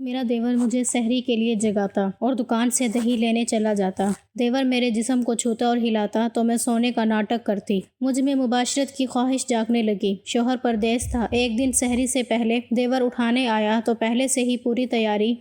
میرا دیور مجھے سحری کے لیے جگاتا اور دکان سے دہی لینے چلا جاتا۔ دیور میرے جسم کو چھوتا اور ہلاتا تو میں سونے کا ناٹک کرتی۔ مجھ میں مباشرت کی خواہش جاگنے لگی۔ شوہر پردیس تھا۔ ایک دن سحری سے پہلے دیور اٹھانے آیا تو پہلے سے ہی پوری تیاری۔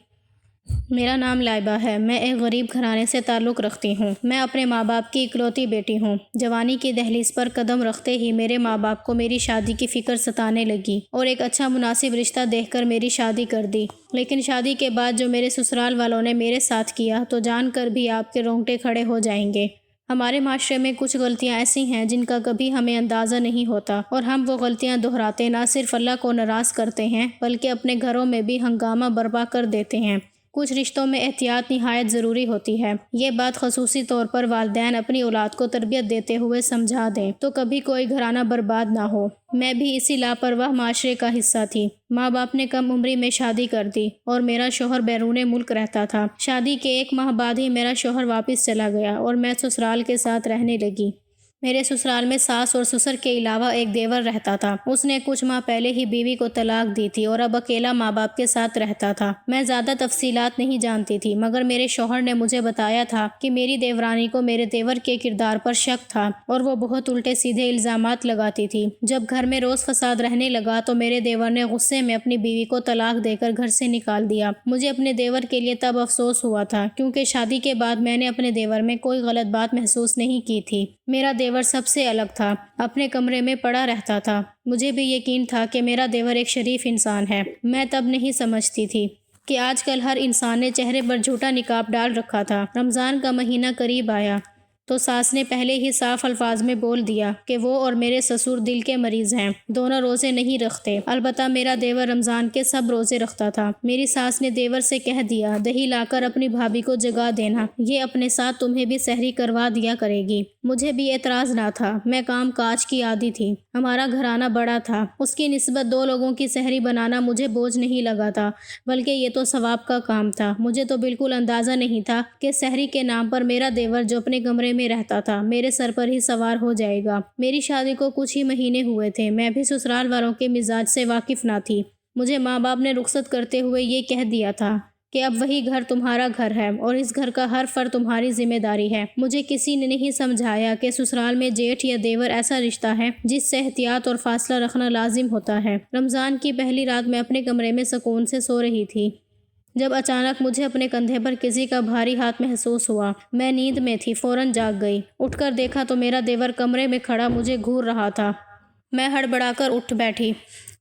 میرا نام لائبہ ہے۔ میں ایک غریب گھرانے سے تعلق رکھتی ہوں۔ میں اپنے ماں باپ کی اکلوتی بیٹی ہوں۔ جوانی کی دہلیز پر قدم رکھتے ہی میرے ماں باپ کو میری شادی کی فکر ستانے لگی اور ایک اچھا مناسب رشتہ دیکھ کر میری شادی کر دی۔ لیکن شادی کے بعد جو میرے سسرال والوں نے میرے ساتھ کیا تو جان کر بھی آپ کے رونگٹے کھڑے ہو جائیں گے۔ ہمارے معاشرے میں کچھ غلطیاں ایسی ہیں جن کا کبھی ہمیں اندازہ نہیں ہوتا اور ہم وہ غلطیاں دہراتے نہ صرف اللہ کو ناراض کرتے ہیں بلکہ اپنے گھروں میں بھی ہنگامہ برپا کر دیتے ہیں۔ کچھ رشتوں میں احتیاط نہایت ضروری ہوتی ہے۔ یہ بات خصوصی طور پر والدین اپنی اولاد کو تربیت دیتے ہوئے سمجھا دیں تو کبھی کوئی گھرانہ برباد نہ ہو۔ میں بھی اسی لاپرواہ معاشرے کا حصہ تھی۔ ماں باپ نے کم عمری میں شادی کر دی اور میرا شوہر بیرون ملک رہتا تھا۔ شادی کے 1 ماہ بعد ہی میرا شوہر واپس چلا گیا اور میں سسرال کے ساتھ رہنے لگی۔ میرے سسرال میں ساس اور سسر کے علاوہ ایک دیور رہتا تھا۔ اس نے کچھ ماہ پہلے ہی بیوی کو طلاق دی تھی اور اب اکیلا ماں باپ کے ساتھ رہتا تھا۔ میں زیادہ تفصیلات نہیں جانتی تھی مگر میرے شوہر نے مجھے بتایا تھا کہ میری دیورانی کو میرے دیور کے کردار پر شک تھا اور وہ بہت الٹے سیدھے الزامات لگاتی تھی۔ جب گھر میں روز فساد رہنے لگا تو میرے دیور نے غصے میں اپنی بیوی کو طلاق دے کر گھر سے نکال دیا۔ مجھے اپنے دیور کے لیے تب افسوس ہوا تھا کیونکہ شادی کے بعد میں نے اپنے دیور میں کوئی غلط بات محسوس نہیں کی تھی۔ میرا دیور سب سے الگ تھا، اپنے کمرے میں پڑا رہتا تھا۔ مجھے بھی یقین تھا کہ میرا دیور ایک شریف انسان ہے۔ میں تب نہیں سمجھتی تھی کہ آج کل ہر انسان نے چہرے پر جھوٹا نقاب ڈال رکھا تھا۔ رمضان کا مہینہ قریب آیا تو ساس نے پہلے ہی صاف الفاظ میں بول دیا کہ وہ اور میرے سسر دل کے مریض ہیں، دونوں روزے نہیں رکھتے۔ البتہ میرا دیور رمضان کے سب روزے رکھتا تھا۔ میری ساس نے دیور سے کہہ دیا دہی لا کر اپنی بھابھی کو جگا دینا، یہ اپنے ساتھ تمہیں بھی سحری کروا دیا کرے گی۔ مجھے بھی اعتراض نہ تھا، میں کام کاج کی عادی تھی۔ ہمارا گھرانہ بڑا تھا، اس کی نسبت 2 لوگوں کی سحری بنانا مجھے بوجھ نہیں لگا تھا بلکہ یہ تو ثواب کا کام تھا۔ مجھے تو بالکل اندازہ نہیں تھا کہ سحری کے نام پر میرا دیور جو اپنے کمرے میں رہتا تھا میرے سر پر ہی سوار ہو جائے گا۔ میری شادی کو کچھ ہی مہینے ہوئے تھے۔ میں بھی سسرال والوں کے مزاج سے واقف نہ تھی۔ مجھے ماں باپ نے رخصت کرتے ہوئے یہ کہہ دیا تھا کہ اب وہی گھر تمہارا گھر ہے اور اس گھر کا ہر فرد تمہاری ذمہ داری ہے۔ مجھے کسی نے نہیں سمجھایا کہ سسرال میں جیٹھ یا دیور ایسا رشتہ ہے جس سے احتیاط اور فاصلہ رکھنا لازم ہوتا ہے۔ رمضان کی پہلی رات میں اپنے کمرے میں سکون سے سو رہی تھی جب اچانک مجھے اپنے کندھے پر کسی کا بھاری ہاتھ محسوس ہوا۔ میں نیند میں تھی، فوراً جاگ گئی۔ اٹھ کر دیکھا تو میرا دیور کمرے میں کھڑا مجھے گھور رہا تھا۔ میں ہڑبڑا کر اٹھ بیٹھی۔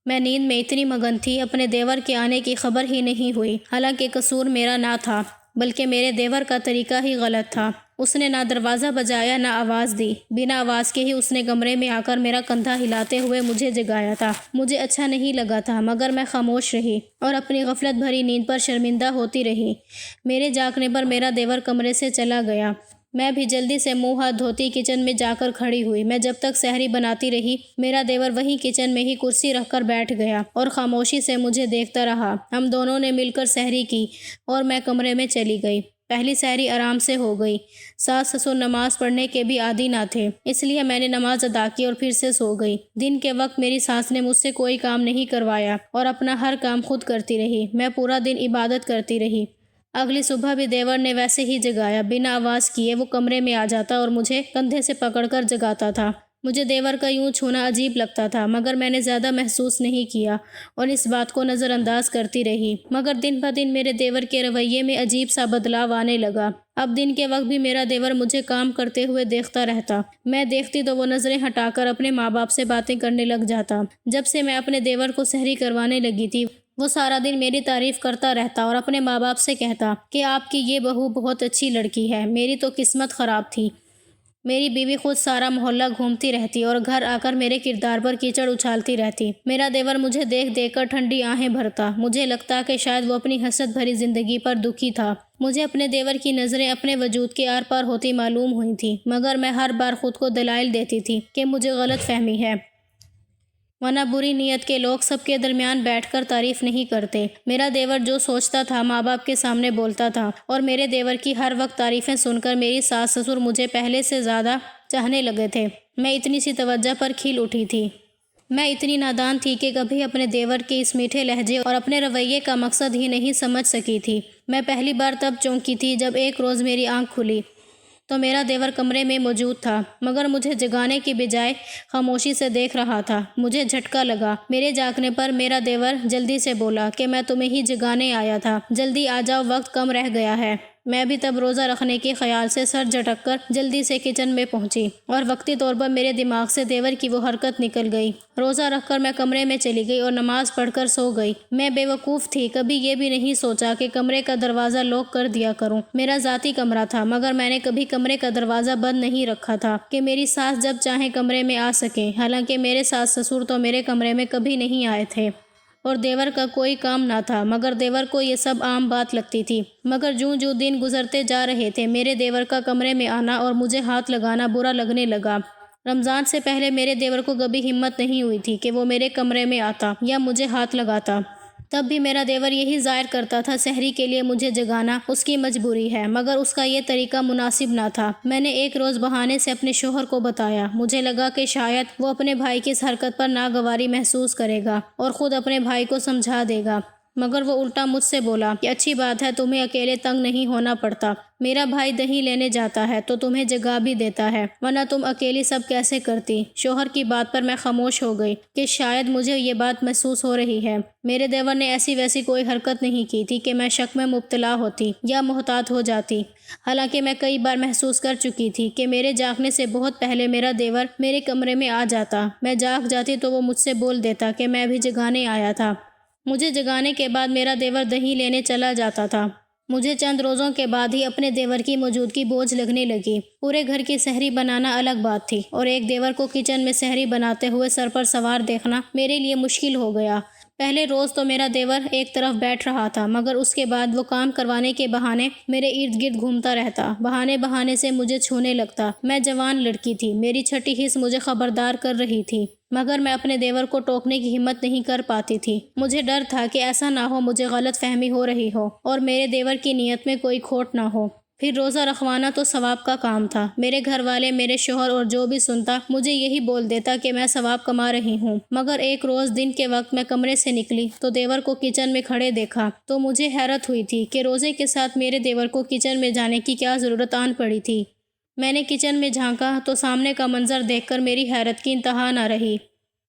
میں نیند میں اتنی مگن تھی اپنے دیور کے آنے کی خبر ہی نہیں ہوئی۔ حالانکہ قصور میرا نہ تھا بلکہ میرے دیور کا طریقہ ہی غلط تھا۔ اس نے نہ دروازہ بجایا نہ آواز دی، بنا آواز کے ہی اس نے کمرے میں آ کر میرا کندھا ہلاتے ہوئے مجھے جگایا تھا۔ مجھے اچھا نہیں لگا تھا مگر میں خاموش رہی اور اپنی غفلت بھری نیند پر شرمندہ ہوتی رہی۔ میرے جاگنے پر میرا دیور کمرے سے چلا گیا۔ میں بھی جلدی سے منہ ہاتھ دھوتی کچن میں جا کر کھڑی ہوئی۔ میں جب تک سحری بناتی رہی میرا دیور وہیں کچن میں ہی کرسی رکھ کر بیٹھ گیا اور خاموشی سے مجھے دیکھتا رہا۔ ہم دونوں نے مل کر سحری کی اور میں کمرے میں چلی گئی۔ پہلی سحری آرام سے ہو گئی۔ ساس سسر نماز پڑھنے کے بھی عادی نہ تھے، اس لیے میں نے نماز ادا کی اور پھر سے سو گئی۔ دن کے وقت میری ساس نے مجھ سے کوئی کام نہیں کروایا اور اپنا ہر کام خود کرتی رہی۔ میں پورا دن عبادت کرتی رہی۔ اگلی صبح بھی دیور نے ویسے ہی جگایا، بنا آواز کیے وہ کمرے میں آ جاتا اور مجھے کندھے سے پکڑ کر جگاتا تھا۔ مجھے دیور کا یوں چھونا عجیب لگتا تھا مگر میں نے زیادہ محسوس نہیں کیا اور اس بات کو نظر انداز کرتی رہی۔ مگر دن بہ دن میرے دیور کے رویے میں عجیب سا بدلاؤ آنے لگا۔ اب دن کے وقت بھی میرا دیور مجھے کام کرتے ہوئے دیکھتا رہتا۔ میں دیکھتی تو وہ نظریں ہٹا کر اپنے ماں باپ سے باتیں کرنے لگ جاتا۔ جب سے میں اپنے دیور کو سحری کروانے لگی تھی وہ سارا دن میری تعریف کرتا رہتا اور اپنے ماں باپ سے کہتا کہ آپ کی یہ بہو بہت اچھی لڑکی ہے۔ میری تو قسمت خراب تھی۔ میری بیوی خود سارا محلہ گھومتی رہتی اور گھر آ کر میرے کردار پر کیچڑ اچھالتی رہتی۔ میرا دیور مجھے دیکھ دیکھ کر ٹھنڈی آہیں بھرتا۔ مجھے لگتا کہ شاید وہ اپنی حسرت بھری زندگی پر دکھی تھا۔ مجھے اپنے دیور کی نظریں اپنے وجود کے آر پار ہوتی معلوم ہوئی تھیں مگر میں ہر بار خود کو دلائل دیتی تھی کہ مجھے غلط فہمی ہے، ورنہ بری نیت کے لوگ سب کے درمیان بیٹھ کر تعریف نہیں کرتے۔ میرا دیور جو سوچتا تھا ماں باپ کے سامنے بولتا تھا اور میرے دیور کی ہر وقت تعریفیں سن کر میری ساس سسر مجھے پہلے سے زیادہ چاہنے لگے تھے۔ میں اتنی سی توجہ پر کھل اٹھی تھی میں اتنی نادان تھی کہ کبھی اپنے دیور کے اس میٹھے لہجے اور اپنے رویے کا مقصد ہی نہیں سمجھ سکی تھی۔ میں پہلی بار تب چونکی تھی جب ایک روز میری آنکھ کھلی تو میرا دیور کمرے میں موجود تھا، مگر مجھے جگانے کی بجائے خاموشی سے دیکھ رہا تھا۔ مجھے جھٹکا لگا۔ میرے جاگنے پر میرا دیور جلدی سے بولا کہ میں تمہیں ہی جگانے آیا تھا، جلدی آ جاؤ، وقت کم رہ گیا ہے۔ میں بھی تب روزہ رکھنے کے خیال سے سر جھٹک کر جلدی سے کچن میں پہنچی اور وقتی طور پر میرے دماغ سے دیور کی وہ حرکت نکل گئی۔ روزہ رکھ کر میں کمرے میں چلی گئی اور نماز پڑھ کر سو گئی۔ میں بے وقوف تھی، کبھی یہ بھی نہیں سوچا کہ کمرے کا دروازہ لاک کر دیا کروں۔ میرا ذاتی کمرہ تھا، مگر میں نے کبھی کمرے کا دروازہ بند نہیں رکھا تھا کہ میری ساس جب چاہیں کمرے میں آ سکیں۔ حالانکہ میرے ساس سسر تو میرے کمرے میں کبھی نہیں آئے تھے اور دیور کا کوئی کام نہ تھا، مگر دیور کو یہ سب عام بات لگتی تھی۔ مگر جوں جوں دن گزرتے جا رہے تھے، میرے دیور کا کمرے میں آنا اور مجھے ہاتھ لگانا برا لگنے لگا۔ رمضان سے پہلے میرے دیور کو کبھی ہمت نہیں ہوئی تھی کہ وہ میرے کمرے میں آتا یا مجھے ہاتھ لگاتا۔ تب بھی میرا دیور یہی ظاہر کرتا تھا سحری کے لیے مجھے جگانا اس کی مجبوری ہے، مگر اس کا یہ طریقہ مناسب نہ تھا۔ میں نے ایک روز بہانے سے اپنے شوہر کو بتایا۔ مجھے لگا کہ شاید وہ اپنے بھائی کی اس حرکت پر ناگواری محسوس کرے گا اور خود اپنے بھائی کو سمجھا دے گا، مگر وہ الٹا مجھ سے بولا کہ اچھی بات ہے، تمہیں اکیلے تنگ نہیں ہونا پڑتا۔ میرا بھائی دہی لینے جاتا ہے تو تمہیں جگا بھی دیتا ہے، ورنہ تم اکیلی سب کیسے کرتی؟ شوہر کی بات پر میں خاموش ہو گئی کہ شاید مجھے یہ بات محسوس ہو رہی ہے۔ میرے دیور نے ایسی ویسی کوئی حرکت نہیں کی تھی کہ میں شک میں مبتلا ہوتی یا محتاط ہو جاتی۔ حالانکہ میں کئی بار محسوس کر چکی تھی کہ میرے جاگنے سے بہت پہلے میرا دیور میرے کمرے میں آ جاتا۔ میں جاگ جاتی تو وہ مجھ سے بول دیتا کہ میں بھی جگانے آیا تھا۔ مجھے جگانے کے بعد میرا دیور دہی لینے چلا جاتا تھا۔ مجھے چند روزوں کے بعد ہی اپنے دیور کی موجودگی بوجھ لگنے لگی۔ پورے گھر کی سحری بنانا الگ بات تھی اور ایک دیور کو کچن میں سحری بناتے ہوئے سر پر سوار دیکھنا میرے لیے مشکل ہو گیا۔ پہلے روز تو میرا دیور ایک طرف بیٹھ رہا تھا، مگر اس کے بعد وہ کام کروانے کے بہانے میرے ارد گرد گھومتا رہتا، بہانے بہانے سے مجھے چھونے لگتا۔ میں جوان لڑکی تھی، میری چھٹی حس مجھے خبردار کر رہی تھی، مگر میں اپنے دیور کو ٹوکنے کی ہمت نہیں کر پاتی تھی۔ مجھے ڈر تھا کہ ایسا نہ ہو مجھے غلط فہمی ہو رہی ہو اور میرے دیور کی نیت میں کوئی کھوٹ نہ ہو۔ پھر روزہ رکھوانا تو ثواب کا کام تھا۔ میرے گھر والے، میرے شوہر اور جو بھی سنتا مجھے یہی بول دیتا کہ میں ثواب کما رہی ہوں۔ مگر ایک روز دن کے وقت میں کمرے سے نکلی تو دیور کو کچن میں کھڑے دیکھا تو مجھے حیرت ہوئی تھی کہ روزے کے ساتھ میرے دیور کو کچن میں جانے کی کیا ضرورت آن پڑی تھی۔ میں نے کچن میں جھانکا تو سامنے کا منظر دیکھ کر میری حیرت کی انتہا نہ رہی۔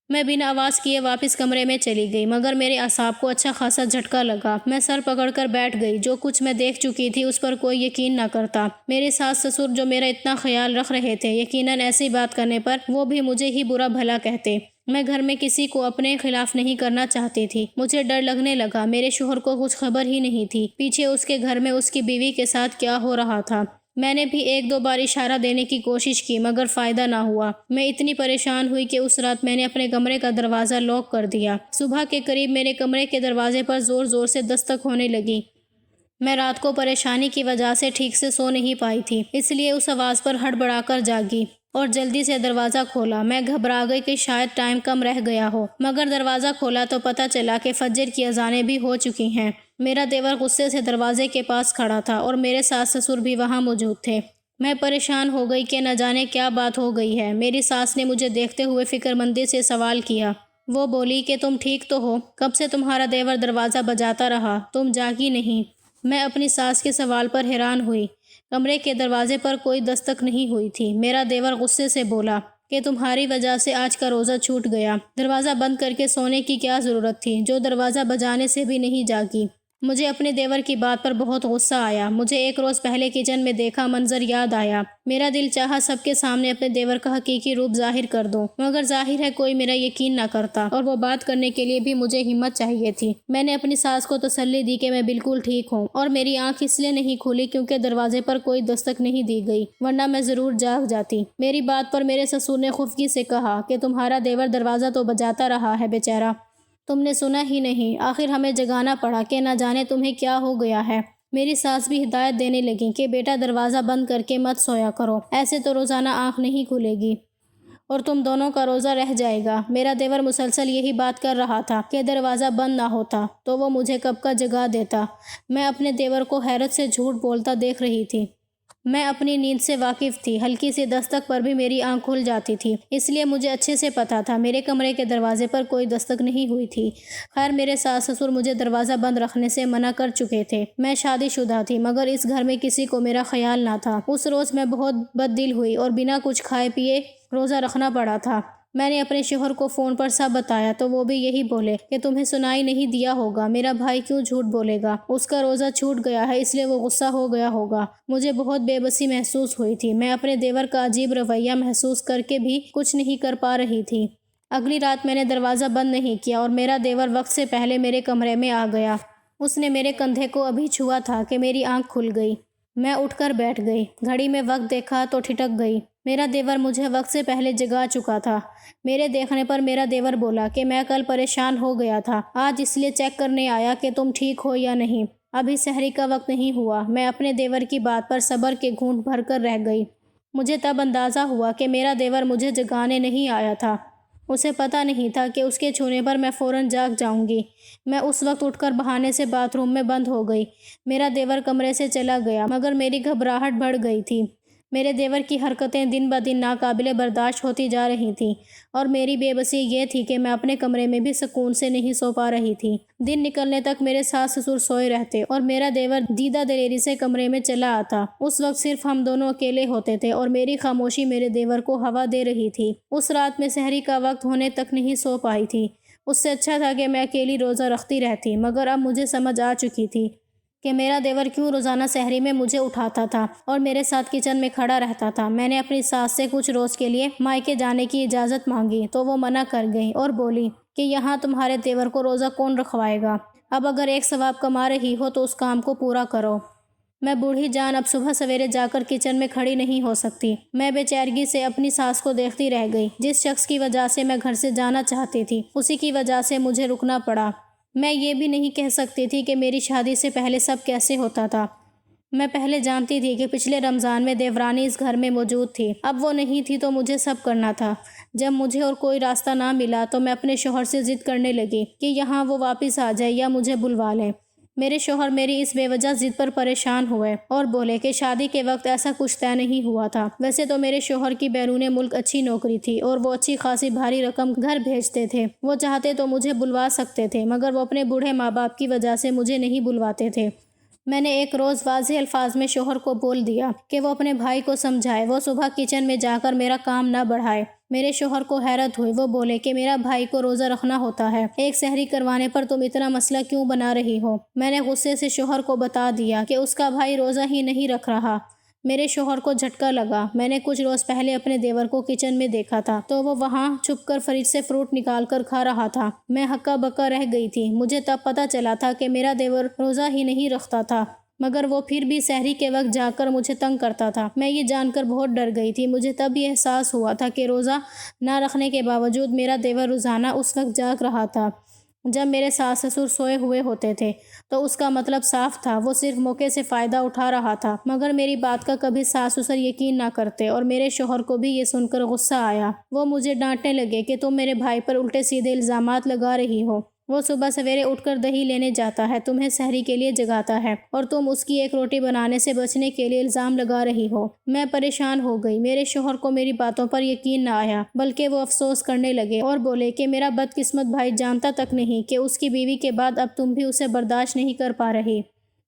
میں بنا آواز کیے واپس کمرے میں چلی گئی، مگر میرے اعصاب کو اچھا خاصا جھٹکا لگا۔ میں سر پکڑ کر بیٹھ گئی۔ جو کچھ میں دیکھ چکی تھی اس پر کوئی یقین نہ کرتا۔ میرے ساس سسر جو میرا اتنا خیال رکھ رہے تھے، یقیناً ایسی بات کرنے پر وہ بھی مجھے ہی برا بھلا کہتے۔ میں گھر میں کسی کو اپنے خلاف نہیں کرنا چاہتی تھی۔ مجھے ڈر لگنے لگا۔ میرے شوہر کو کچھ خبر ہی نہیں تھی پیچھے اس کے گھر میں اس کی بیوی کے ساتھ کیا ہو رہا تھا۔ میں نے بھی ایک دو بار اشارہ دینے کی کوشش کی، مگر فائدہ نہ ہوا۔ میں اتنی پریشان ہوئی کہ اس رات میں نے اپنے کمرے کا دروازہ لاک کر دیا۔ صبح کے قریب میرے کمرے کے دروازے پر زور زور سے دستک ہونے لگی۔ میں رات کو پریشانی کی وجہ سے ٹھیک سے سو نہیں پائی تھی، اس لیے اس آواز پر ہڑبڑا کر جاگی اور جلدی سے دروازہ کھولا۔ میں گھبرا گئی کہ شاید ٹائم کم رہ گیا ہو، مگر دروازہ کھولا تو پتہ چلا کہ فجر کی اذانیں بھی ہو چکی ہیں۔ میرا دیور غصے سے دروازے کے پاس کھڑا تھا اور میرے ساس سسر بھی وہاں موجود تھے۔ میں پریشان ہو گئی کہ نہ جانے کیا بات ہو گئی ہے۔ میری ساس نے مجھے دیکھتے ہوئے فکر مندی سے سوال کیا۔ وہ بولی کہ تم ٹھیک تو ہو؟ کب سے تمہارا دیور دروازہ بجاتا رہا، تم جاگی نہیں؟ میں اپنی ساس کے سوال پر حیران ہوئی۔ کمرے کے دروازے پر کوئی دستک نہیں ہوئی تھی۔ میرا دیور غصے سے بولا کہ تمہاری وجہ سے آج کا روزہ چھوٹ گیا۔ دروازہ بند کر کے سونے کی کیا ضرورت تھی جو دروازہ بجانے سے بھی نہیں جاگی؟ مجھے اپنے دیور کی بات پر بہت غصہ آیا۔ مجھے ایک روز پہلے کچن میں دیکھا منظر یاد آیا۔ میرا دل چاہا سب کے سامنے اپنے دیور کا حقیقی روپ ظاہر کر دوں، مگر ظاہر ہے کوئی میرا یقین نہ کرتا اور وہ بات کرنے کے لیے بھی مجھے ہمت چاہیے تھی۔ میں نے اپنی ساس کو تسلی دی کہ میں بالکل ٹھیک ہوں اور میری آنکھ اس لیے نہیں کھلی کیونکہ دروازے پر کوئی دستک نہیں دی گئی، ورنہ میں ضرور جاگ جاتی۔ میری بات پر میرے سسر نے خفگی سے کہا کہ تمہارا دیور دروازہ تو بجاتا رہا ہے بیچارہ، تم نے سنا ہی نہیں، آخر ہمیں جگانا پڑا کہ نہ جانے تمہیں کیا ہو گیا ہے۔ میری ساس بھی ہدایت دینے لگی کہ بیٹا دروازہ بند کر کے مت سویا کرو، ایسے تو روزانہ آنکھ نہیں کھلے گی اور تم دونوں کا روزہ رہ جائے گا۔ میرا دیور مسلسل یہی بات کر رہا تھا کہ دروازہ بند نہ ہوتا تو وہ مجھے کب کا جگا دیتا۔ میں اپنے دیور کو حیرت سے جھوٹ بولتا دیکھ رہی تھی۔ میں اپنی نیند سے واقف تھی، ہلکی سی دستک پر بھی میری آنکھ کھل جاتی تھی، اس لیے مجھے اچھے سے پتہ تھا میرے کمرے کے دروازے پر کوئی دستک نہیں ہوئی تھی۔ خیر میرے ساس سسر مجھے دروازہ بند رکھنے سے منع کر چکے تھے۔ میں شادی شدہ تھی مگر اس گھر میں کسی کو میرا خیال نہ تھا۔ اس روز میں بہت بد دل ہوئی اور بنا کچھ کھائے پیے روزہ رکھنا پڑا تھا۔ میں نے اپنے شوہر کو فون پر سب بتایا تو وہ بھی یہی بولے کہ تمہیں سنائی نہیں دیا ہوگا، میرا بھائی کیوں جھوٹ بولے گا، اس کا روزہ چھوٹ گیا ہے اس لیے وہ غصہ ہو گیا ہوگا۔ مجھے بہت بے بسی محسوس ہوئی تھی۔ میں اپنے دیور کا عجیب رویہ محسوس کر کے بھی کچھ نہیں کر پا رہی تھی۔ اگلی رات میں نے دروازہ بند نہیں کیا اور میرا دیور وقت سے پہلے میرے کمرے میں آ گیا۔ اس نے میرے کندھے کو ابھی چھوا تھا کہ میری آنکھ کھل گئی۔ میں اٹھ کر بیٹھ گئی، گھڑی میں وقت دیکھا تو ٹھٹک گئی۔ میرا دیور مجھے وقت سے پہلے جگا چکا تھا۔ میرے دیکھنے پر میرا دیور بولا کہ میں کل پریشان ہو گیا تھا، آج اس لیے چیک کرنے آیا کہ تم ٹھیک ہو یا نہیں، ابھی سحری کا وقت نہیں ہوا۔ میں اپنے دیور کی بات پر صبر کے گھونٹ بھر کر رہ گئی۔ مجھے تب اندازہ ہوا کہ میرا دیور مجھے جگانے نہیں آیا تھا، اسے پتہ نہیں تھا کہ اس کے چھونے پر میں فوراً جاگ جاؤں گی۔ میں اس وقت اٹھ کر بہانے سے باتھ روم میں بند ہو گئی۔ میرا دیور کمرے سے چلا گیا مگر میری گھبراہٹ بڑھ گئی تھی۔ میرے دیور کی حرکتیں دن بدن ناقابل برداشت ہوتی جا رہی تھیں اور میری بے بسی یہ تھی کہ میں اپنے کمرے میں بھی سکون سے نہیں سو پا رہی تھی۔ دن نکلنے تک میرے ساس سسر سوئے رہتے اور میرا دیور دیدہ دلیری سے کمرے میں چلا آتا۔ اس وقت صرف ہم دونوں اکیلے ہوتے تھے اور میری خاموشی میرے دیور کو ہوا دے رہی تھی۔ اس رات میں سحری کا وقت ہونے تک نہیں سو پائی تھی۔ اس سے اچھا تھا کہ میں اکیلی روزہ رکھتی رہتی، مگر اب مجھے سمجھ آ چکی تھی کہ میرا دیور کیوں روزانہ سحری میں مجھے اٹھاتا تھا اور میرے ساتھ کچن میں کھڑا رہتا تھا۔ میں نے اپنی ساس سے کچھ روز کے لیے مائکے جانے کی اجازت مانگی تو وہ منع کر گئی اور بولی کہ یہاں تمہارے دیور کو روزہ کون رکھوائے گا، اب اگر ایک ثواب کما رہی ہو تو اس کام کو پورا کرو۔ میں بوڑھی جان اب صبح سویرے جا کر کچن میں کھڑی نہیں ہو سکتی۔ میں بے چارگی سے اپنی ساس کو دیکھتی رہ گئی۔ جس شخص کی وجہ سے میں گھر سے جانا چاہتی تھی اسی کی وجہ سے مجھے رکنا پڑا۔ میں یہ بھی نہیں کہہ سکتی تھی کہ میری شادی سے پہلے سب کیسے ہوتا تھا۔ میں پہلے جانتی تھی کہ پچھلے رمضان میں دیورانی اس گھر میں موجود تھی، اب وہ نہیں تھی تو مجھے سب کرنا تھا۔ جب مجھے اور کوئی راستہ نہ ملا تو میں اپنے شوہر سے ضد کرنے لگی کہ یہاں وہ واپس آ جائے یا مجھے بلوا لے۔ میرے شوہر میری اس بے وجہ ضد پر پریشان ہوئے اور بولے کہ شادی کے وقت ایسا کچھ طے نہیں ہوا تھا۔ ویسے تو میرے شوہر کی بیرون ملک اچھی نوکری تھی اور وہ اچھی خاصی بھاری رقم گھر بھیجتے تھے، وہ چاہتے تو مجھے بلوا سکتے تھے مگر وہ اپنے بوڑھے ماں باپ کی وجہ سے مجھے نہیں بلواتے تھے۔ میں نے ایک روز واضح الفاظ میں شوہر کو بول دیا کہ وہ اپنے بھائی کو سمجھائے وہ صبح کچن میں جا کر میرا کام نہ بڑھائے۔ میرے شوہر کو حیرت ہوئی، وہ بولے کہ میرا بھائی کو روزہ رکھنا ہوتا ہے، ایک سحری کروانے پر تم اتنا مسئلہ کیوں بنا رہی ہو؟ میں نے غصے سے شوہر کو بتا دیا کہ اس کا بھائی روزہ ہی نہیں رکھ رہا۔ میرے شوہر کو جھٹکا لگا۔ میں نے کچھ روز پہلے اپنے دیور کو کچن میں دیکھا تھا تو وہ وہاں چھپ کر فریج سے فروٹ نکال کر کھا رہا تھا۔ میں ہکا بکا رہ گئی تھی۔ مجھے تب پتہ چلا تھا کہ میرا دیور روزہ ہی نہیں رکھتا تھا مگر وہ پھر بھی سحری کے وقت جا کر مجھے تنگ کرتا تھا۔ میں یہ جان کر بہت ڈر گئی تھی۔ مجھے تب یہ احساس ہوا تھا کہ روزہ نہ رکھنے کے باوجود میرا دیور روزانہ اس وقت جاگ رہا تھا جب میرے ساس سسر سوئے ہوئے ہوتے تھے، تو اس کا مطلب صاف تھا، وہ صرف موقع سے فائدہ اٹھا رہا تھا۔ مگر میری بات کا کبھی ساس سسر یقین نہ کرتے اور میرے شوہر کو بھی یہ سن کر غصہ آیا۔ وہ مجھے ڈانٹنے لگے کہ تم میرے بھائی پر الٹے سیدھے الزامات لگا رہی ہو، وہ صبح سویرے اٹھ کر دہی لینے جاتا ہے، تمہیں سحری کے لیے جگاتا ہے اور تم اس کی ایک روٹی بنانے سے بچنے کے لیے الزام لگا رہی ہو۔ میں پریشان ہو گئی۔ میرے شوہر کو میری باتوں پر یقین نہ آیا بلکہ وہ افسوس کرنے لگے اور بولے کہ میرا بدقسمت بھائی جانتا تک نہیں کہ اس کی بیوی کے بعد اب تم بھی اسے برداشت نہیں کر پا رہی،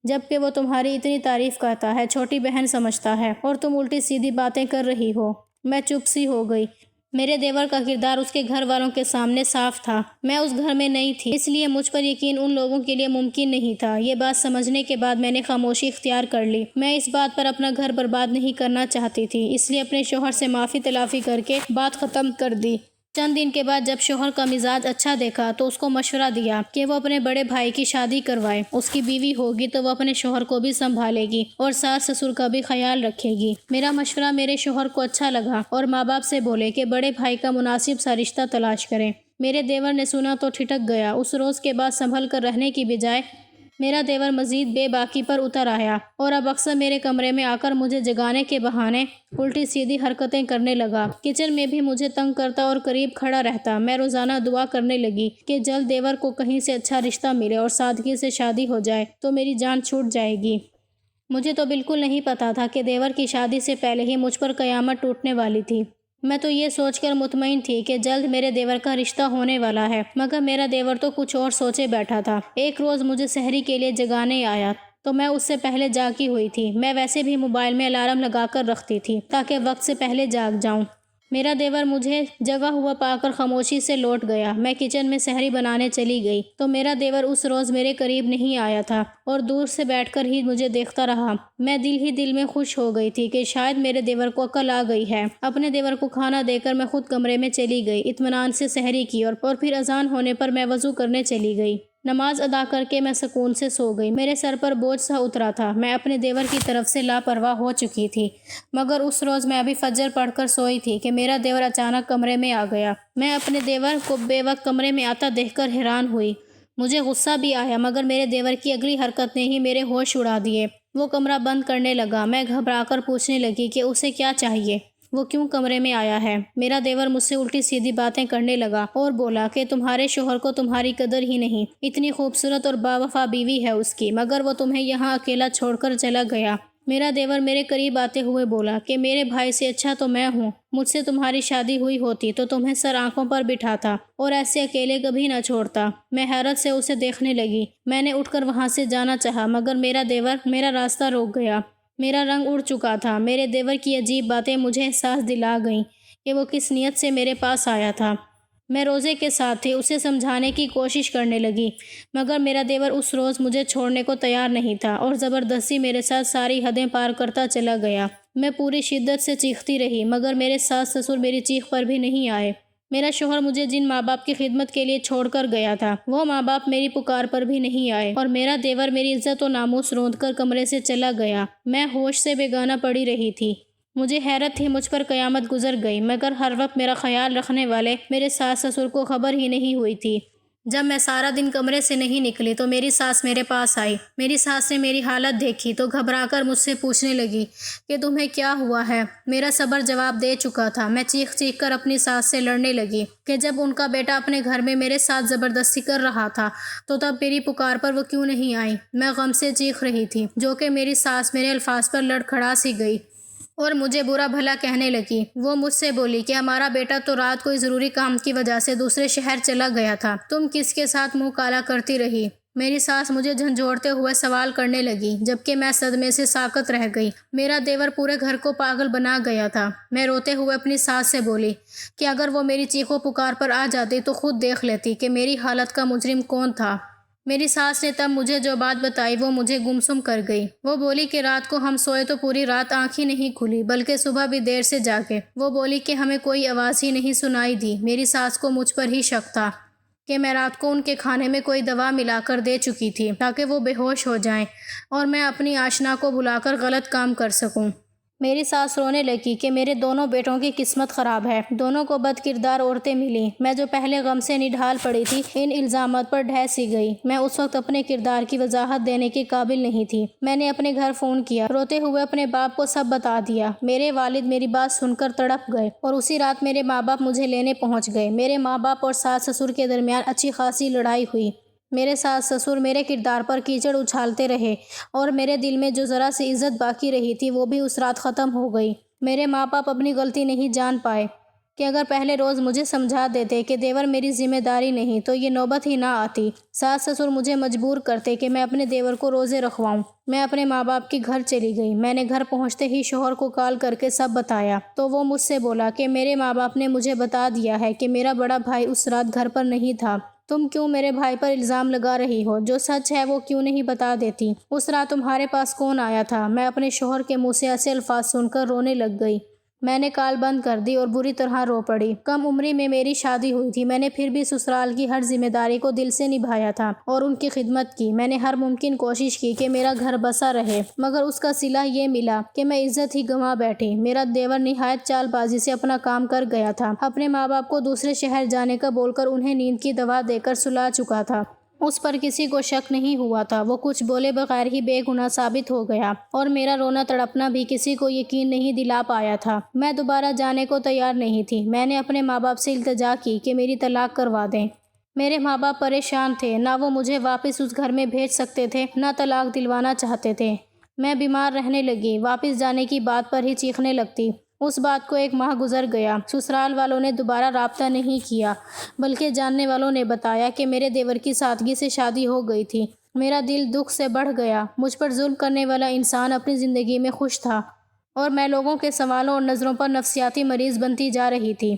جبکہ وہ تمہاری اتنی تعریف کرتا ہے، چھوٹی بہن سمجھتا ہے اور تم الٹی سیدھی باتیں کر رہی ہو۔ میں چپ سی ہو گئی۔ میرے دیور کا کردار اس کے گھر والوں کے سامنے صاف تھا۔ میں اس گھر میں نہیں تھی اس لیے مجھ پر یقین ان لوگوں کے لیے ممکن نہیں تھا۔ یہ بات سمجھنے کے بعد میں نے خاموشی اختیار کر لی۔ میں اس بات پر اپنا گھر برباد نہیں کرنا چاہتی تھی، اس لیے اپنے شوہر سے معافی تلافی کر کے بات ختم کر دی۔ چند دن کے بعد جب شوہر کا مزاج اچھا دیکھا تو اس کو مشورہ دیا کہ وہ اپنے بڑے بھائی کی شادی کروائے، اس کی بیوی ہوگی تو وہ اپنے شوہر کو بھی سنبھالے گی اور ساس سسر کا بھی خیال رکھے گی۔ میرا مشورہ میرے شوہر کو اچھا لگا اور ماں باپ سے بولے کہ بڑے بھائی کا مناسب سا رشتہ تلاش کریں۔ میرے دیور نے سنا تو ٹھٹک گیا۔ اس روز کے بعد سنبھل کر رہنے کی بجائے میرا دیور مزید بے باکی پر اتر آیا اور اب اکثر میرے کمرے میں آ کر مجھے جگانے کے بہانے الٹی سیدھی حرکتیں کرنے لگا۔ کچن میں بھی مجھے تنگ کرتا اور قریب کھڑا رہتا۔ میں روزانہ دعا کرنے لگی کہ جلد دیور کو کہیں سے اچھا رشتہ ملے اور سادگی سے شادی ہو جائے تو میری جان چھوٹ جائے گی۔ مجھے تو بالکل نہیں پتا تھا کہ دیور کی شادی سے پہلے ہی مجھ پر قیامت ٹوٹنے والی تھی۔ میں تو یہ سوچ کر مطمئن تھی کہ جلد میرے دیور کا رشتہ ہونے والا ہے، مگر میرا دیور تو کچھ اور سوچے بیٹھا تھا۔ ایک روز مجھے سحری کے لیے جگانے آیا تو میں اس سے پہلے جاگی ہوئی تھی۔ میں ویسے بھی موبائل میں الارم لگا کر رکھتی تھی تاکہ وقت سے پہلے جاگ جاؤں۔ میرا دیور مجھے جگا ہوا پا کر خاموشی سے لوٹ گیا۔ میں کچن میں سحری بنانے چلی گئی تو میرا دیور اس روز میرے قریب نہیں آیا تھا اور دور سے بیٹھ کر ہی مجھے دیکھتا رہا۔ میں دل ہی دل میں خوش ہو گئی تھی کہ شاید میرے دیور کو عقل آ گئی ہے۔ اپنے دیور کو کھانا دے کر میں خود کمرے میں چلی گئی، اطمینان سے سحری کی اور پھر اذان ہونے پر میں وضو کرنے چلی گئی۔ نماز ادا کر کے میں سکون سے سو گئی۔ میرے سر پر بوجھ سا اترا تھا۔ میں اپنے دیور کی طرف سے لاپرواہ ہو چکی تھی، مگر اس روز میں ابھی فجر پڑھ کر سوئی تھی کہ میرا دیور اچانک کمرے میں آ گیا۔ میں اپنے دیور کو بے وقت کمرے میں آتا دیکھ کر حیران ہوئی۔ مجھے غصہ بھی آیا، مگر میرے دیور کی اگلی حرکت نے ہی میرے ہوش اڑا دیے۔ وہ کمرہ بند کرنے لگا۔ میں گھبرا کر پوچھنے لگی کہ اسے کیا چاہیے، وہ کیوں کمرے میں آیا ہے۔ میرا دیور مجھ سے الٹی سیدھی باتیں کرنے لگا اور بولا کہ تمہارے شوہر کو تمہاری قدر ہی نہیں، اتنی خوبصورت اور باوفا بیوی ہے اس کی، مگر وہ تمہیں یہاں اکیلا چھوڑ کر چلا گیا۔ میرا دیور میرے قریب آتے ہوئے بولا کہ میرے بھائی سے اچھا تو میں ہوں، مجھ سے تمہاری شادی ہوئی ہوتی تو تمہیں سر آنکھوں پر بٹھاتا اور ایسے اکیلے کبھی نہ چھوڑتا۔ میں حیرت سے اسے دیکھنے لگی۔ میں نے اٹھ کر وہاں سے جانا چاہا، مگر میرا دیور میرا راستہ روک گیا۔ میرا رنگ اڑ چکا تھا۔ میرے دیور کی عجیب باتیں مجھے احساس دلا گئیں کہ وہ کس نیت سے میرے پاس آیا تھا۔ میں روزے کے ساتھ تھی، اسے سمجھانے کی کوشش کرنے لگی، مگر میرا دیور اس روز مجھے چھوڑنے کو تیار نہیں تھا اور زبردستی میرے ساتھ ساری حدیں پار کرتا چلا گیا۔ میں پوری شدت سے چیختی رہی، مگر میرے ساس سسر میری چیخ پر بھی نہیں آئے۔ میرا شوہر مجھے جن ماں باپ کی خدمت کے لیے چھوڑ کر گیا تھا، وہ ماں باپ میری پکار پر بھی نہیں آئے اور میرا دیور میری عزت و ناموس روند کر کمرے سے چلا گیا۔ میں ہوش سے بیگانہ پڑی رہی تھی۔ مجھے حیرت تھی مجھ پر قیامت گزر گئی، مگر ہر وقت میرا خیال رکھنے والے میرے ساس سسر کو خبر ہی نہیں ہوئی تھی۔ جب میں سارا دن کمرے سے نہیں نکلی تو میری ساس میرے پاس آئی۔ میری ساس نے میری حالت دیکھی تو گھبرا کر مجھ سے پوچھنے لگی کہ تمہیں کیا ہوا ہے۔ میرا صبر جواب دے چکا تھا۔ میں چیخ چیخ کر اپنی ساس سے لڑنے لگی کہ جب ان کا بیٹا اپنے گھر میں میرے ساتھ زبردستی کر رہا تھا تو تب میری پکار پر وہ کیوں نہیں آئی۔ میں غم سے چیخ رہی تھی، جو کہ میری ساس میرے الفاظ پر لڑکھڑا سی گئی اور مجھے برا بھلا کہنے لگی۔ وہ مجھ سے بولی کہ ہمارا بیٹا تو رات کوئی ضروری کام کی وجہ سے دوسرے شہر چلا گیا تھا، تم کس کے ساتھ منہ کالا کرتی رہی۔ میری ساس مجھے جھنجھوڑتے ہوئے سوال کرنے لگی، جبکہ میں صدمے سے ساکت رہ گئی۔ میرا دیور پورے گھر کو پاگل بنا گیا تھا۔ میں روتے ہوئے اپنی ساس سے بولی کہ اگر وہ میری چیخو پکار پر آ جاتی تو خود دیکھ لیتی کہ میری حالت کا مجرم کون تھا۔ میری ساس نے تب مجھے جو بات بتائی وہ مجھے گمسم کر گئی۔ وہ بولی کہ رات کو ہم سوئے تو پوری رات آنکھ ہی نہیں کھلی، بلکہ صبح بھی دیر سے جاگے۔ وہ بولی کہ ہمیں کوئی آواز ہی نہیں سنائی دی۔ میری ساس کو مجھ پر ہی شک تھا کہ میں رات کو ان کے کھانے میں کوئی دوا ملا کر دے چکی تھی تاکہ وہ بے ہوش ہو جائیں اور میں اپنی آشنا کو بلا کر غلط کام کر سکوں۔ میری ساس رونے لگی کہ میرے دونوں بیٹوں کی قسمت خراب ہے، دونوں کو بد کردار عورتیں ملیں۔ میں جو پہلے غم سے نڈھال پڑی تھی، ان الزامات پر ڈھہ سی گئی۔ میں اس وقت اپنے کردار کی وضاحت دینے کے قابل نہیں تھی۔ میں نے اپنے گھر فون کیا، روتے ہوئے اپنے باپ کو سب بتا دیا۔ میرے والد میری بات سن کر تڑپ گئے اور اسی رات میرے ماں باپ مجھے لینے پہنچ گئے۔ میرے ماں باپ اور ساس سسر کے درمیان اچھی خاصی لڑائی ہوئی۔ میرے ساس سسر میرے کردار پر کیچڑ اچھالتے رہے اور میرے دل میں جو ذرا سی عزت باقی رہی تھی وہ بھی اس رات ختم ہو گئی۔ میرے ماں باپ اپنی غلطی نہیں جان پائے کہ اگر پہلے روز مجھے سمجھا دیتے کہ دیور میری ذمہ داری نہیں تو یہ نوبت ہی نہ آتی۔ ساس سسر مجھے مجبور کرتے کہ میں اپنے دیور کو روزے رکھواؤں۔ میں اپنے ماں باپ کے گھر چلی گئی۔ میں نے گھر پہنچتے ہی شوہر کو کال کر کے سب بتایا تو وہ مجھ سے بولا کہ میرے ماں باپ نے مجھے بتا دیا ہے کہ میرا بڑا بھائی اس رات گھر پر نہیں تھا۔ تم کیوں میرے بھائی پر الزام لگا رہی ہو؟ جو سچ ہے وہ کیوں نہیں بتا دیتی؟ اس رات تمہارے پاس کون آیا تھا؟ میں اپنے شوہر کے منہ سے ایسے الفاظ سن کر رونے لگ گئی۔ میں نے کال بند کر دی اور بری طرح رو پڑی۔ کم عمری میں میری شادی ہوئی تھی، میں نے پھر بھی سسرال کی ہر ذمہ داری کو دل سے نبھایا تھا اور ان کی خدمت کی۔ میں نے ہر ممکن کوشش کی کہ میرا گھر بسا رہے، مگر اس کا صلہ یہ ملا کہ میں عزت ہی گنوا بیٹھی۔ میرا دیور نہایت چال بازی سے اپنا کام کر گیا تھا۔ اپنے ماں باپ کو دوسرے شہر جانے کا بول کر انہیں نیند کی دوا دے کر سلا چکا تھا۔ اس پر کسی کو شک نہیں ہوا تھا، وہ کچھ بولے بغیر ہی بے گناہ ثابت ہو گیا اور میرا رونا تڑپنا بھی کسی کو یقین نہیں دلا پایا تھا۔ میں دوبارہ جانے کو تیار نہیں تھی۔ میں نے اپنے ماں باپ سے التجا کی کہ میری طلاق کروا دیں۔ میرے ماں باپ پریشان تھے، نہ وہ مجھے واپس اس گھر میں بھیج سکتے تھے نہ طلاق دلوانا چاہتے تھے۔ میں بیمار رہنے لگی، واپس جانے کی بات پر ہی چیخنے لگتی۔ اس بات کو 1 ماہ گزر گیا۔ سسرال والوں نے دوبارہ رابطہ نہیں کیا، بلکہ جاننے والوں نے بتایا کہ میرے دیور کی سادگی سے شادی ہو گئی تھی۔ میرا دل دکھ سے بڑھ گیا۔ مجھ پر ظلم کرنے والا انسان اپنی زندگی میں خوش تھا اور میں لوگوں کے سوالوں اور نظروں پر نفسیاتی مریض بنتی جا رہی تھی۔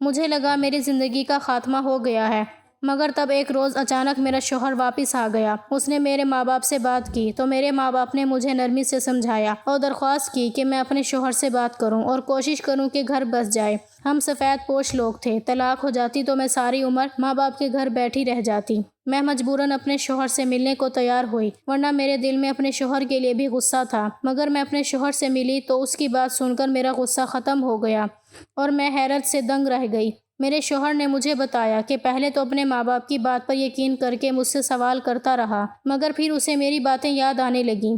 مجھے لگا میری زندگی کا خاتمہ ہو گیا ہے، مگر تب ایک روز اچانک میرا شوہر واپس آ گیا۔ اس نے میرے ماں باپ سے بات کی تو میرے ماں باپ نے مجھے نرمی سے سمجھایا اور درخواست کی کہ میں اپنے شوہر سے بات کروں اور کوشش کروں کہ گھر بس جائے۔ ہم سفید پوش لوگ تھے، طلاق ہو جاتی تو میں ساری عمر ماں باپ کے گھر بیٹھی رہ جاتی۔ میں مجبوراً اپنے شوہر سے ملنے کو تیار ہوئی، ورنہ میرے دل میں اپنے شوہر کے لیے بھی غصہ تھا، مگر میں اپنے شوہر سے ملی تو اس کی بات سن کر میرا غصہ ختم ہو گیا اور میں حیرت سے دنگ رہ گئی۔ میرے شوہر نے مجھے بتایا کہ پہلے تو اپنے ماں باپ کی بات پر یقین کر کے مجھ سے سوال کرتا رہا، مگر پھر اسے میری باتیں یاد آنے لگیں۔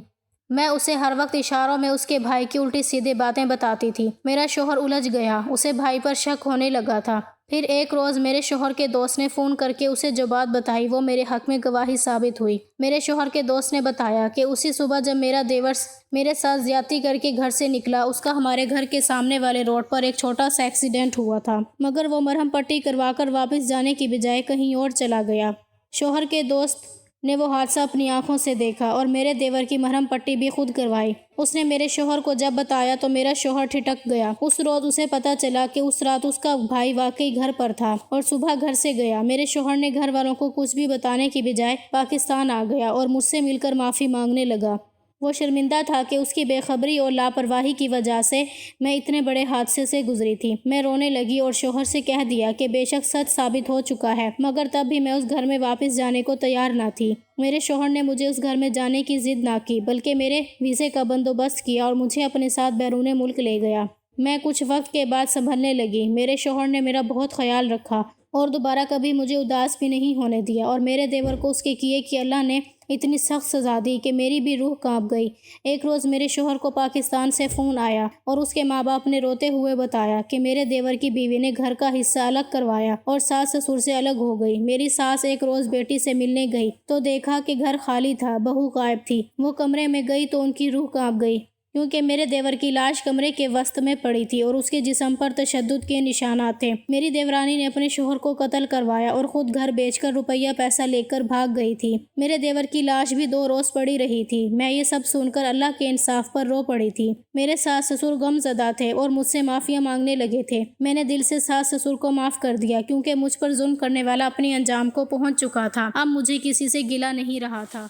میں اسے ہر وقت اشاروں میں اس کے بھائی کی الٹی سیدھی باتیں بتاتی تھی۔ میرا شوہر الجھ گیا، اسے بھائی پر شک ہونے لگا تھا۔ پھر ایک روز میرے شوہر کے دوست نے فون کر کے اسے جو بات بتائی وہ میرے حق میں گواہی ثابت ہوئی۔ میرے شوہر کے دوست نے بتایا کہ اسی صبح جب میرا دیور میرے ساتھ زیادتی کر کے گھر سے نکلا، اس کا ہمارے گھر کے سامنے والے روڈ پر ایک چھوٹا سا ایکسیڈنٹ ہوا تھا، مگر وہ مرہم پٹی کروا کر واپس جانے کی بجائے کہیں اور چلا گیا۔ شوہر کے دوست نے وہ حادثہ اپنی آنکھوں سے دیکھا اور میرے دیور کی مرہم پٹی بھی خود کروائی۔ اس نے میرے شوہر کو جب بتایا تو میرا شوہر ٹھٹک گیا۔ اس روز اسے پتہ چلا کہ اس رات اس کا بھائی واقعی گھر پر تھا اور صبح گھر سے گیا۔ میرے شوہر نے گھر والوں کو کچھ بھی بتانے کی بجائے پاکستان آ گیا اور مجھ سے مل کر معافی مانگنے لگا۔ وہ شرمندہ تھا کہ اس کی بے خبری اور لاپرواہی کی وجہ سے میں اتنے بڑے حادثے سے گزری تھی۔ میں رونے لگی اور شوہر سے کہہ دیا کہ بے شک سچ ثابت ہو چکا ہے، مگر تب بھی میں اس گھر میں واپس جانے کو تیار نہ تھی۔ میرے شوہر نے مجھے اس گھر میں جانے کی ضد نہ کی، بلکہ میرے ویزے کا بندوبست کیا اور مجھے اپنے ساتھ بیرون ملک لے گیا۔ میں کچھ وقت کے بعد سنبھلنے لگی۔ میرے شوہر نے میرا بہت خیال رکھا اور دوبارہ کبھی مجھے اداس بھی نہیں ہونے دیا، اور میرے دیور کو اس کے کیے کہ اللہ نے اتنی سخت سزا دی کہ میری بھی روح کانپ گئی۔ ایک روز میرے شوہر کو پاکستان سے فون آیا اور اس کے ماں باپ نے روتے ہوئے بتایا کہ میرے دیور کی بیوی نے گھر کا حصہ الگ کروایا اور ساس سسر سے الگ ہو گئی۔ میری ساس ایک روز بیٹی سے ملنے گئی تو دیکھا کہ گھر خالی تھا، بہو غائب تھی۔ وہ کمرے میں گئی تو ان کی روح کانپ گئی، کیونکہ میرے دیور کی لاش کمرے کے وسط میں پڑی تھی اور اس کے جسم پر تشدد کے نشانات تھے۔ میری دیورانی نے اپنے شوہر کو قتل کروایا اور خود گھر بیچ کر روپیہ پیسہ لے کر بھاگ گئی تھی۔ میرے دیور کی لاش بھی 2 روز پڑی رہی تھی۔ میں یہ سب سن کر اللہ کے انصاف پر رو پڑی تھی۔ میرے ساس سسر غم زدہ تھے اور مجھ سے معافیاں مانگنے لگے تھے۔ میں نے دل سے ساس سسر کو معاف کر دیا، کیونکہ مجھ پر ظلم کرنے والا اپنے انجام کو پہنچ چکا تھا۔ اب مجھے کسی سے گلہ نہیں رہا تھا۔